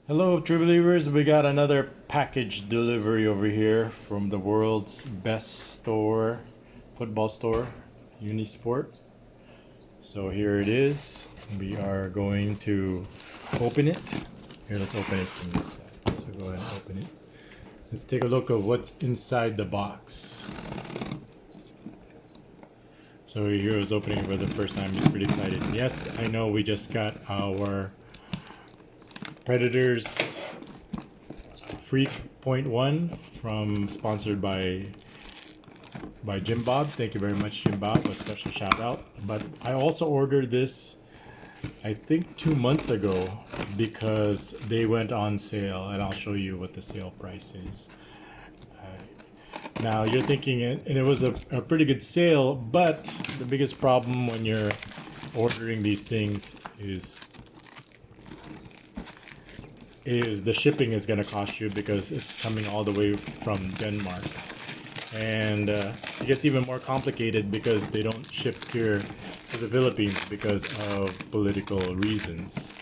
Hello, true believers. We got another package delivery over here from the world's best store, football store, Unisport. So here it is. We are going to open it. Here, let's open it from this side. So go ahead and open it. Let's take a look at what's inside the box. So here is opening for the first time. He's pretty excited. Yes, I know we just got our Predators Freak Point One from sponsored by Jim Bob. Thank you very much, Jim Bob. A special shout out. But I also ordered this, I think 2 months ago, because they went on sale, and I'll show you what the sale price is. Now you're thinking, and it was a pretty good sale, but the biggest problem when you're ordering these things is the shipping is going to cost you, because it's coming all the way from Denmark, and it gets even more complicated because they don't ship here to the Philippines because of political reasons.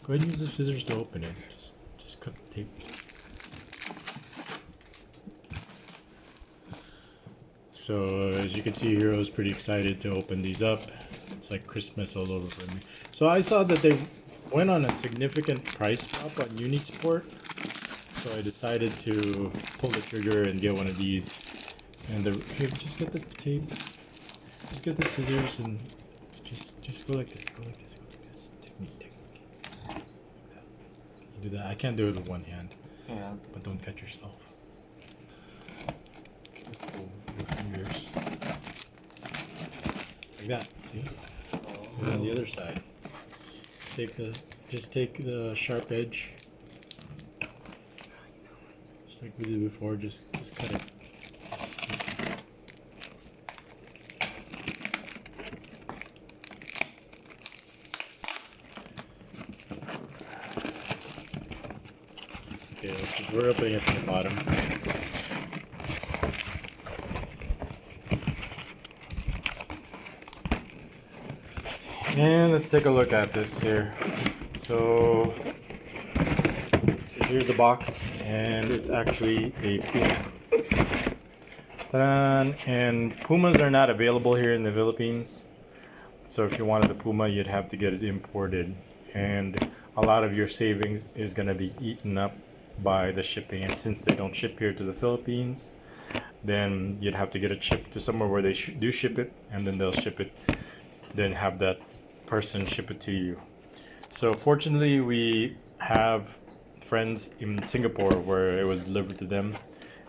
Go ahead and use the scissors to open it. Just cut the tape. So as you can see, Hero is pretty excited to open these up. It's like Christmas all over for me. So I saw that they went on a significant price drop on Unisport, so I decided to pull the trigger and get one of these. And here, just get the tape, just get the scissors, and just go like this, go like this, go like this. Technique. Like that. You do that. I can't do it with one hand. Yeah. But don't cut yourself. Pull your fingers like that. See? And on the other side. Just take the sharp edge, just like we did before. Just cut it. Okay, we're opening it from the bottom. And let's take a look at this here. So here's the box, and it's actually a Puma. Ta-da! And Pumas are not available here in the Philippines. So if you wanted the Puma, you'd have to get it imported. And a lot of your savings is going to be eaten up by the shipping. And since they don't ship here to the Philippines, then you'd have to get it shipped to somewhere where they do ship it, and then they'll ship it, then have that person ship it to you. So fortunately, we have friends in Singapore where it was delivered to them,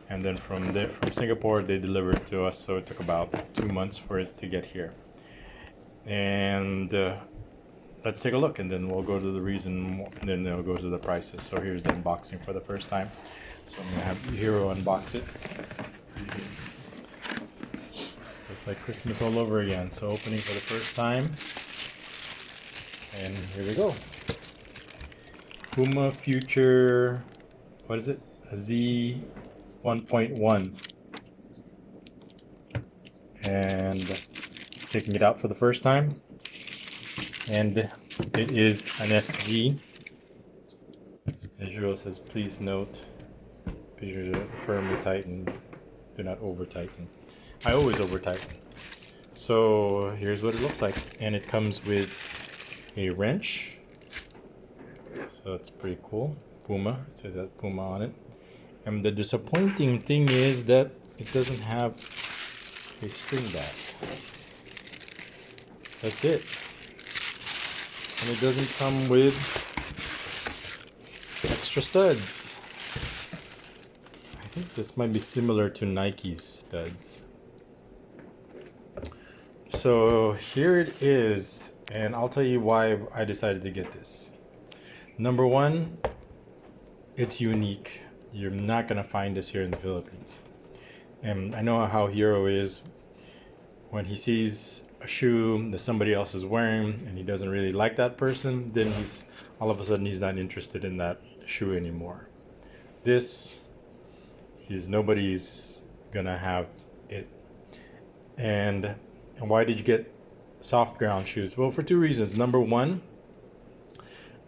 and then from Singapore they delivered it to us. So it took about 2 months for it to get here. And let's take a look, and then we'll go to the reason, and then we'll go to the prices. So here's the unboxing for the first time. So I'm gonna have Hero unbox it. So it's like Christmas all over again. So opening for the first time. And here we go. Puma Future, what is it? A Z 1.1. And taking it out for the first time. And it is an SG. As usual, says, please note, fissures are firmly tightened. Do not over tighten. I always over tighten. So here's what it looks like. And it comes with a wrench, so that's pretty cool. Puma, it says that Puma on it. And the disappointing thing is that it doesn't have a spring back. That's it. And it doesn't come with extra studs. I think this might be similar to Nike's studs. So here it is. And I'll tell you why I decided to get this. Number one, it's unique. You're not gonna find this here in the Philippines. And I know how Hero is when he sees a shoe that somebody else is wearing and he doesn't really like that person, then he's all of a sudden he's not interested in that shoe anymore. This nobody's gonna have it. And why did you get soft ground shoes? Well, for two reasons. Number one,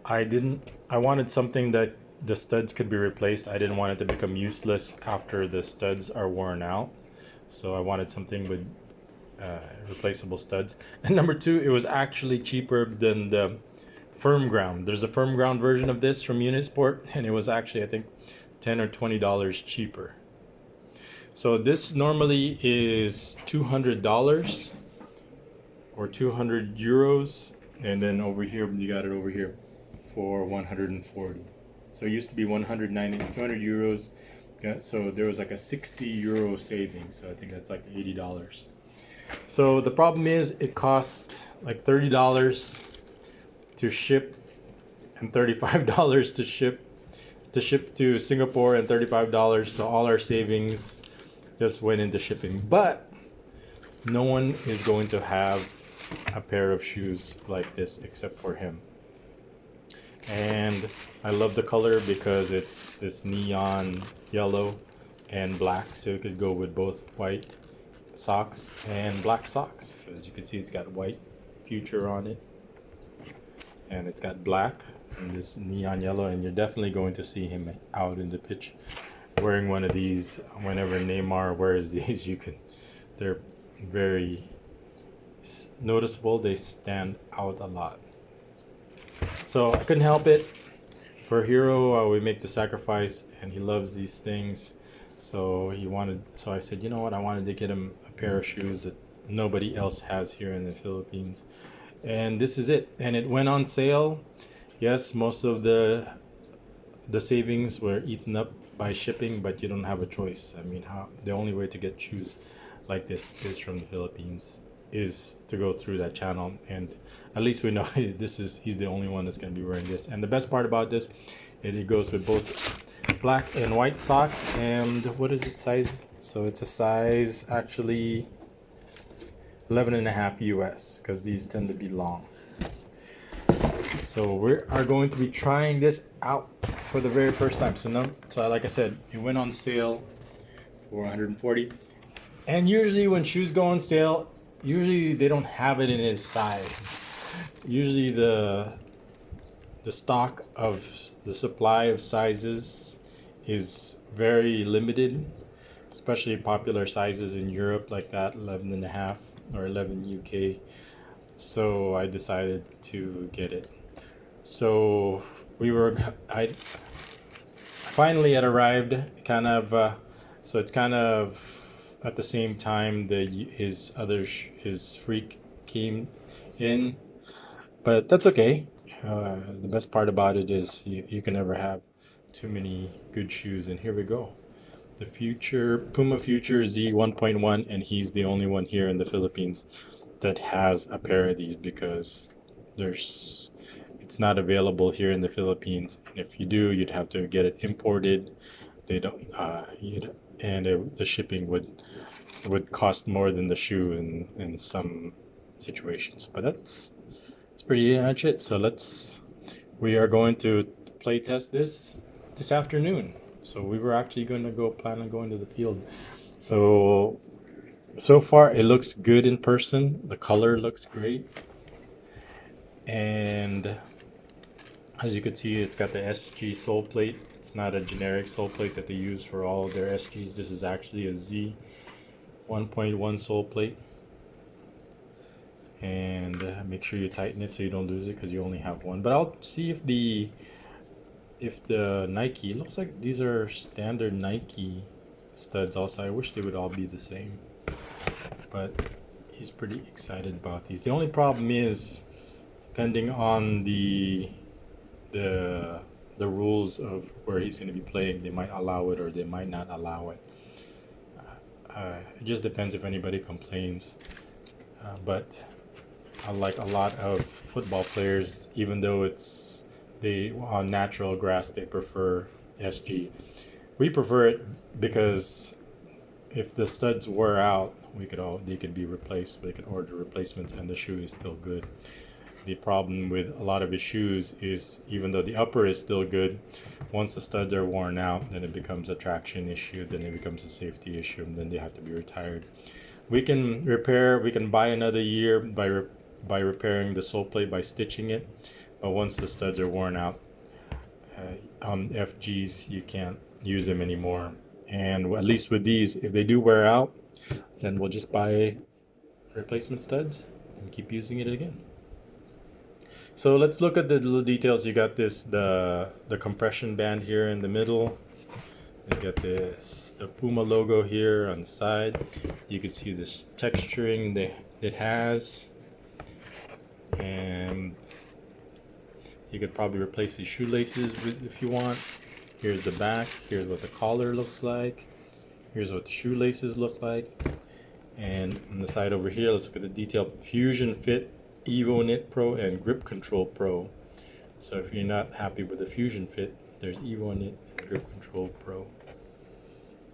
I wanted something that the studs could be replaced. I didn't want it to become useless after the studs are worn out. So I wanted something with replaceable studs. And number two, it was actually cheaper than the firm ground. There's a firm ground version of this from Unisport, and it was actually, I think, $10 or $20 cheaper. So this normally is $200 or 200 euros, and then over here you got it over here for 140. So it used to be 190, 200 euros. Yeah, so there was like a 60 euro savings. So I think that's like $80. So the problem is it cost like $30 to ship and $35 to ship to Singapore, and $35. So all our savings just went into shipping. But no one is going to have a pair of shoes like this except for him. And I love the color because it's this neon yellow and black, so it could go with both white socks and black socks. So as you can see, it's got white Future on it, and it's got black and this neon yellow, and you're definitely going to see him out in the pitch wearing one of these. Whenever Neymar wears these, they're very noticeable. They stand out a lot. So I couldn't help it. For Hero, we make the sacrifice, and he loves these things. So so I said, you know what? I wanted to get him a pair of shoes that nobody else has here in the Philippines. And this is it. And it went on sale. Yes, most of the savings were eaten up by shipping, but you don't have a choice. I mean, the only way to get shoes like this is from the Philippines, is to go through that channel. And at least we know he's the only one that's going to be wearing this. And the best part about this, it goes with both black and white socks. And what is it size? So it's a size actually 11.5 US, because these tend to be long. So we are going to be trying this out for the very first time. So like I said, it went on sale for 140. And usually when shoes go on sale, usually they don't have it in his size. Usually the stock of the supply of sizes is very limited, especially popular sizes in Europe like that, 11.5 or 11 UK. So I decided to get it. So I finally it arrived kind of, so it's kind of at the same time his freak came in, but that's okay. The best part about it is you can never have too many good shoes. And here we go, the Puma Future Z 1.1, and he's the only one here in the Philippines that has a pair of these, because it's not available here in the Philippines, and if you do, you'd have to get it imported. They don't the shipping would cost more than the shoe in some situations. But that's pretty much it. So we are going to play test this afternoon. So we were actually going to plan on going to the field. So far it looks good in person. The color looks great, and as you can see, it's got the SG sole plate. It's not a generic sole plate that they use for all of their SGs. This is actually a Z 1.1 sole plate. And make sure you tighten it so you don't lose it, because you only have one. But I'll see if the Nike, looks like these are standard Nike studs also. I wish they would all be the same, but he's pretty excited about these. The only problem is, depending on the rules of where he's going to be playing, they might allow it or they might not allow it. It just depends if anybody complains. But unlike a lot of football players, even though it's on natural grass, they prefer SG. We prefer it because if the studs wear out, they could be replaced. We can order replacements, and the shoe is still good. The problem with a lot of his shoes is, even though the upper is still good, once the studs are worn out, then it becomes a traction issue, then it becomes a safety issue, and then they have to be retired. We can buy another year by repairing the sole plate by stitching it, but once the studs are worn out, on FGs you can't use them anymore. And at least with these, if they do wear out, then we'll just buy replacement studs and keep using it again. So let's look at the little details. You got this, the compression band here in the middle. You got this, the Puma logo here on the side. You can see this texturing that it has, and you could probably replace these shoelaces if you want. Here's the back. Here's what the collar looks like. Here's what the shoelaces look like. And on the side over here, let's look at the detail. Fusion Fit, Evo Knit Pro, and Grip Control Pro. So if you're not happy with the Fusion Fit, there's Evo Knit and Grip Control Pro.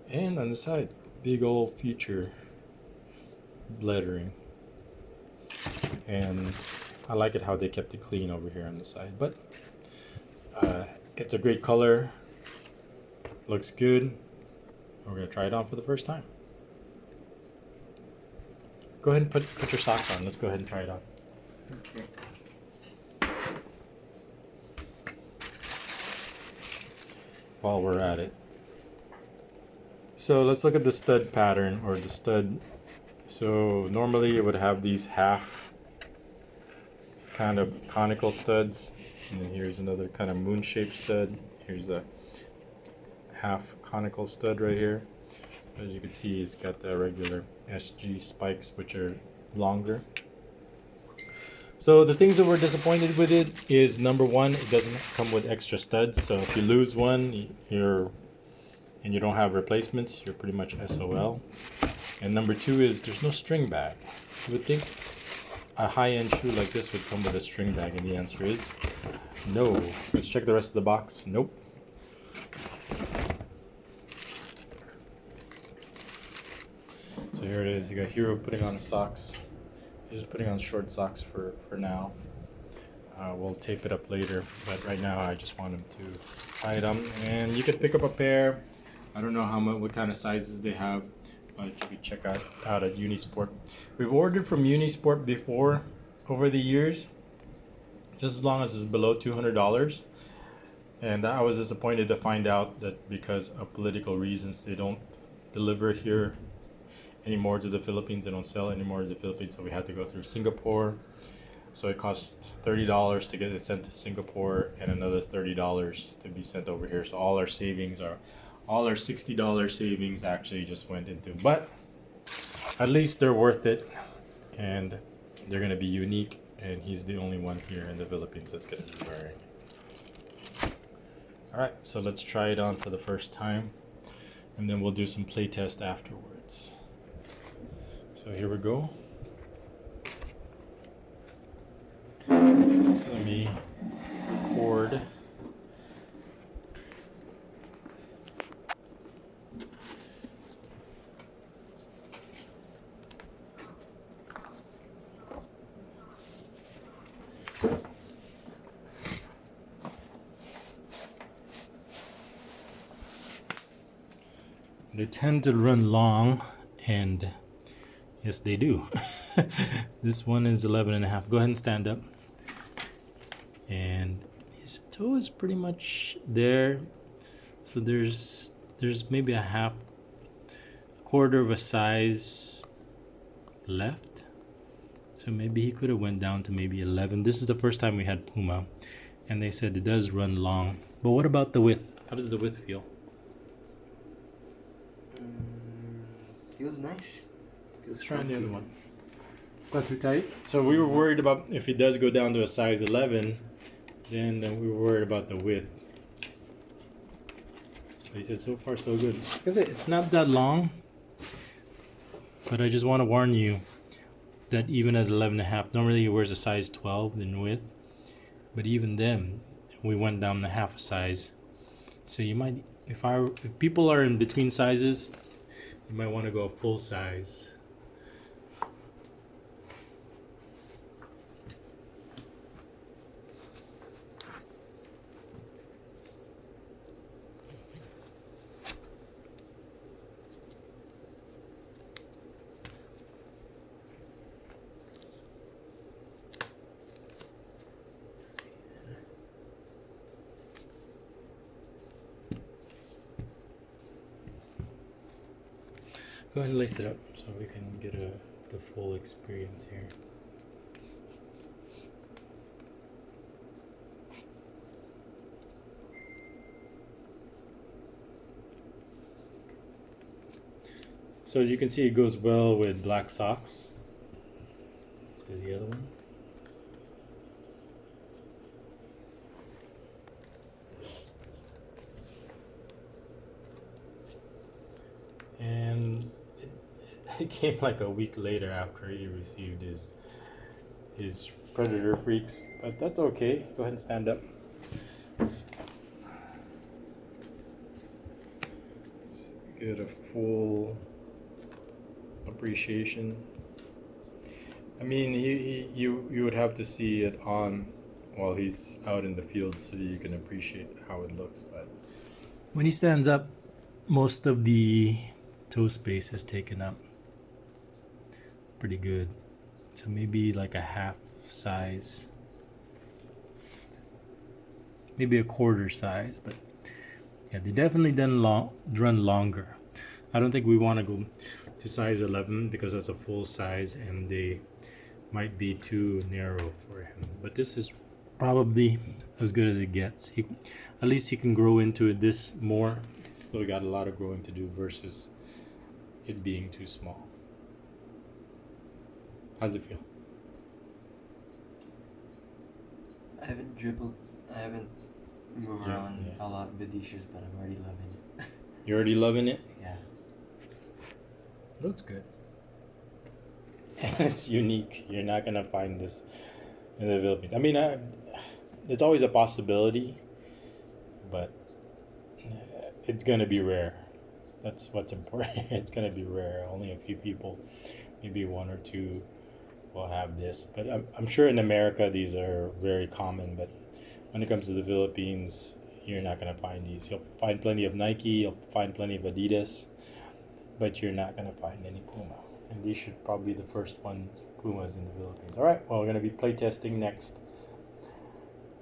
And on the side, big old Future lettering. And I like it how they kept it clean over here on the side. But it's a great color. Looks good. We're going to try it on for the first time. Go ahead and put your socks on. Let's go ahead and try it on. Okay. While we're at it. So let's look at the stud pattern, or the stud. So normally it would have these half kind of conical studs. And then here's another kind of moon-shaped stud. Here's a half conical stud right here. As you can see, it's got the regular SG spikes, which are longer. So the things that we're disappointed with it is, number one, it doesn't come with extra studs. So if you lose one, and you don't have replacements, you're pretty much SOL. And number two is there's no string bag. You would think a high-end shoe like this would come with a string bag, and the answer is no. Let's check the rest of the box. Nope. So here it is. You got Hero putting on socks. He's just putting on short socks for now. We'll tape it up later, but right now I just want him to try it on. And you could pick up a pair. I don't know what kind of sizes they have, but you could check out at Unisport. We've ordered from Unisport before over the years, just as long as it's below $200. And I was disappointed to find out that because of political reasons, they don't deliver here anymore to the Philippines. They don't sell anymore to the Philippines, so we had to go through Singapore. So it costs $30 to get it sent to Singapore, and another $30 to be sent over here. So all our $60 savings actually just went into, but at least they're worth it, and they're gonna be unique, and he's the only one here in the Philippines that's gonna be wearing it. All right, so let's try it on for the first time, and then we'll do some play test afterwards. So here we go. Let me record. They tend to run long, and yes, they do. This one is 11.5. Go ahead and stand up. And his toe is pretty much there. So there's maybe a quarter of a size left. So maybe he could have went down to maybe 11. This is the first time we had Puma, and they said it does run long. But what about the width? How does the width feel? Feels nice. Let's try the other one. It's not too tight. So we were worried about if it does go down to a size 11, then we were worried about the width. But he said so far so good. Like I said, it's not that long, but I just want to warn you that even at 11.5, normally he wears a size 12 in width, but even then we went down to half a size. So you might, if people are in between sizes, you might want to go full size. Go ahead and lace it up so we can get the full experience here. So as you can see, it goes well with black socks. So the other one. And it came like a week later after he received his predator freaks, but that's okay. Go ahead and stand up. Let's get a full appreciation. I mean, you would have to see it on while he's out in the field so you can appreciate how it looks. But when he stands up, most of the toe space is taken up pretty good. So maybe like a half size, maybe a quarter size. But yeah, they definitely run longer. I don't think we want to go to size 11 because that's a full size and they might be too narrow for him. But this is probably as good as it gets. At least he can grow into this more. He's still got a lot of growing to do versus it being too small. How's it feel? I haven't moved around a lot with these shoes, but I'm already loving it. You're already loving it? Yeah. Looks good. And it's unique. You're not gonna find this in the Philippines. I mean, it's always a possibility, but it's gonna be rare. That's what's important. It's gonna be rare. Only a few people, maybe one or two, will have this. But I'm sure in America these are very common. But when it comes to the Philippines, you're not gonna find these. You'll find plenty of Nike. You'll find plenty of Adidas, but you're not gonna find any Puma. And these should probably be the first ones Pumas in the Philippines. All right. Well, we're gonna be playtesting next.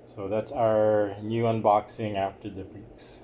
So that's our new unboxing after the freaks.